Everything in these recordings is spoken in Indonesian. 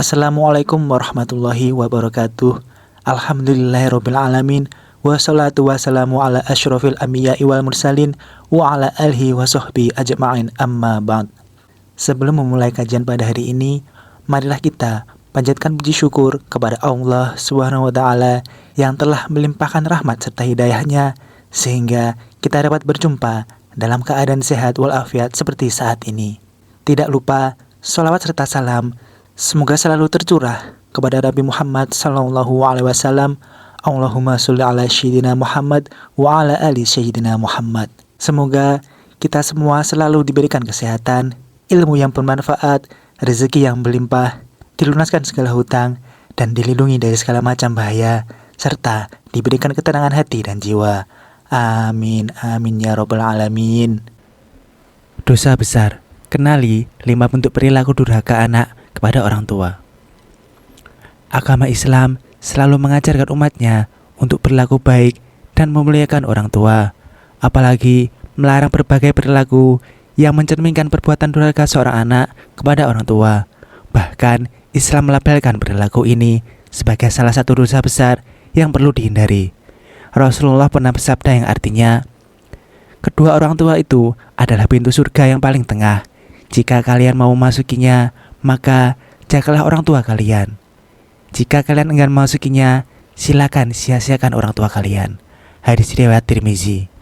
Assalamualaikum warahmatullahi wabarakatuh. Alhamdulillahirabbil alamin. Wassalatu wassalamu ala asyrofil anbiya'i wal mursalin wa ala alihi wa sahbihi ajma'in, amma ba'd. Sebelum memulai kajian pada hari ini, marilah kita panjatkan puji syukur kepada Allah Subhanahu wa taala yang telah melimpahkan rahmat serta hidayahnya sehingga kita dapat berjumpa dalam keadaan sehat walafiat seperti saat ini. Tidak lupa sholawat serta salam semoga selalu tercurah kepada Nabi Muhammad SAW. Allahumma sholli ala Sayyidina Muhammad wa ala ali Sayyidina Muhammad. Semoga kita semua selalu diberikan kesehatan, ilmu yang bermanfaat, rezeki yang berlimpah, dilunaskan segala hutang, dan dilindungi dari segala macam bahaya, serta diberikan ketenangan hati dan jiwa. Amin, amin ya rabbal alamin. Dosa besar. Kenali 5 bentuk perilaku durhaka anak kepada orang tua. Agama Islam selalu mengajarkan umatnya untuk berlaku baik dan memuliakan orang tua, apalagi melarang berbagai perilaku yang mencerminkan perbuatan durhaka seorang anak kepada orang tua. Bahkan Islam melabelkan perilaku ini sebagai salah satu dosa besar yang perlu dihindari. Rasulullah pernah bersabda yang artinya, kedua orang tua itu adalah pintu surga yang paling tengah. Jika kalian mau memasukinya, maka jagalah orang tua kalian. Jika kalian enggan memasukinya, silakan sia-siakan orang tua kalian. Hadis riwayat Tirmizi.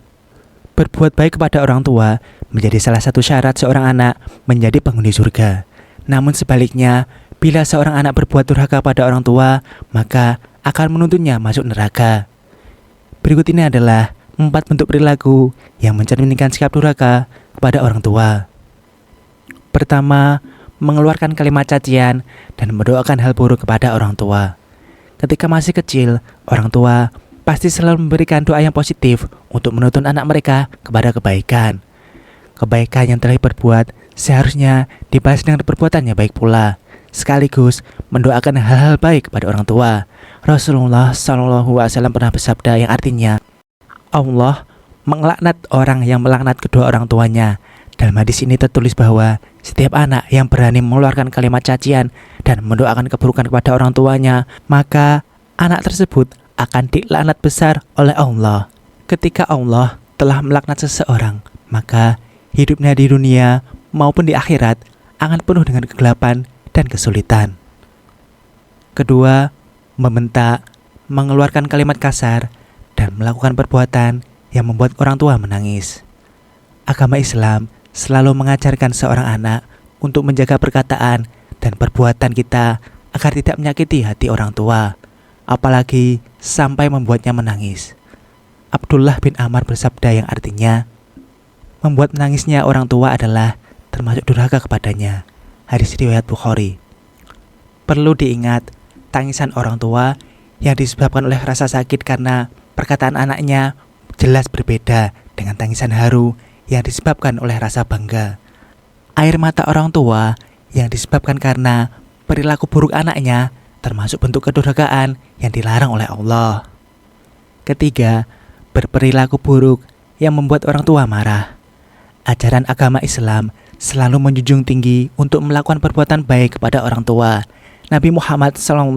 Berbuat baik kepada orang tua menjadi salah satu syarat seorang anak menjadi penghuni surga. Namun sebaliknya, bila seorang anak berbuat durhaka pada orang tua, maka akan menuntunnya masuk neraka. Berikut ini adalah 4 bentuk perilaku yang mencerminkan sikap durhaka kepada orang tua. Pertama, mengeluarkan kalimat cacian dan mendoakan hal buruk kepada orang tua. Ketika masih kecil, orang tua pasti selalu memberikan doa yang positif untuk menuntun anak mereka kepada kebaikan. Kebaikan yang telah diperbuat seharusnya dibalas dengan perbuatan yang baik pula, sekaligus mendoakan hal-hal baik kepada orang tua. Rasulullah SAW pernah bersabda yang artinya, Allah melaknat orang yang melaknat kedua orang tuanya. Dalam hadis ini tertulis bahwa setiap anak yang berani mengeluarkan kalimat cacian dan mendoakan keburukan kepada orang tuanya, maka anak tersebut akan dilaknat besar oleh Allah. Ketika Allah telah melaknat seseorang, maka hidupnya di dunia maupun di akhirat akan penuh dengan kegelapan dan kesulitan. Kedua, membentak, mengeluarkan kalimat kasar, dan melakukan perbuatan yang membuat orang tua menangis. Agama Islam selalu mengajarkan seorang anak untuk menjaga perkataan dan perbuatan kita agar tidak menyakiti hati orang tua, apalagi sampai membuatnya menangis. Abdullah bin Amr bersabda yang artinya, membuat menangisnya orang tua adalah termasuk durhaka kepadanya. Hadis riwayat Bukhari. Perlu diingat, tangisan orang tua yang disebabkan oleh rasa sakit karena perkataan anaknya jelas berbeda dengan tangisan haru yang disebabkan oleh rasa bangga. Air mata orang tua yang disebabkan karena perilaku buruk anaknya termasuk bentuk kedurhakaan yang dilarang oleh Allah. Ketiga, berperilaku buruk yang membuat orang tua marah. Ajaran agama Islam selalu menjunjung tinggi untuk melakukan perbuatan baik kepada orang tua. Nabi Muhammad SAW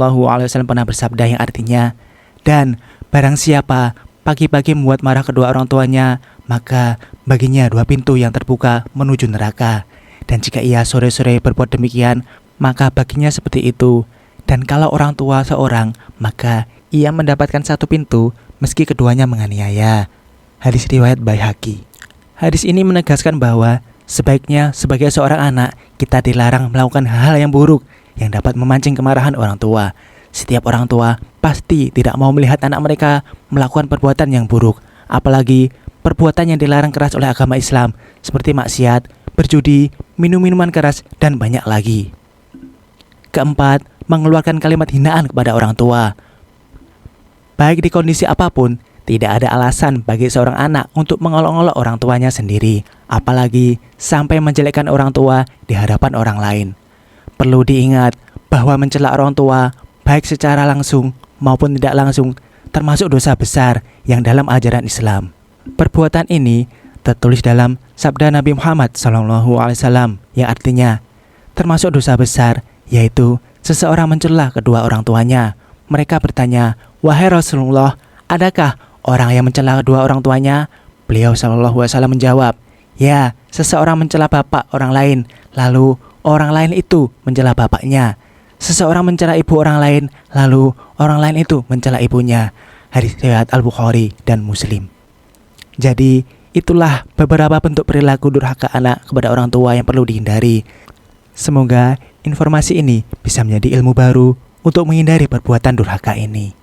pernah bersabda yang artinya, dan barang siapa pagi-pagi membuat marah kedua orang tuanya, maka baginya 2 pintu yang terbuka menuju neraka. Dan jika ia sore-sore berbuat demikian, maka baginya seperti itu. Dan kalau orang tua seorang, maka ia mendapatkan 1 pintu meski keduanya menganiaya. Hadis riwayat Baihaqi. Hadis ini menegaskan bahwa sebaiknya sebagai seorang anak kita dilarang melakukan hal yang buruk yang dapat memancing kemarahan orang tua. Setiap orang tua pasti tidak mau melihat anak mereka melakukan perbuatan yang buruk, apalagi perbuatan yang dilarang keras oleh agama Islam seperti maksiat, berjudi, minum minuman keras, dan banyak lagi. Keempat, mengeluarkan kalimat hinaan kepada orang tua. Baik di kondisi apapun, tidak ada alasan bagi seorang anak untuk mengolok-olok orang tuanya sendiri, apalagi sampai menjelekkan orang tua di hadapan orang lain. Perlu diingat bahwa mencela orang tua, baik secara langsung maupun tidak langsung, termasuk dosa besar yang dalam ajaran Islam. Perbuatan ini tertulis dalam sabda Nabi Muhammad SAW yang artinya termasuk dosa besar, yaitu seseorang mencela kedua orang tuanya. Mereka bertanya, "Wahai Rasulullah, adakah orang yang mencela kedua orang tuanya?" Beliau SAW menjawab, "Ya, seseorang mencela bapak orang lain, lalu orang lain itu mencela bapaknya. Seseorang mencela ibu orang lain, lalu orang lain itu mencela ibunya." Hadis riwayat Al-Bukhari dan Muslim. Jadi, itulah beberapa bentuk perilaku durhaka anak kepada orang tua yang perlu dihindari. Semoga informasi ini bisa menjadi ilmu baru untuk menghindari perbuatan durhaka ini.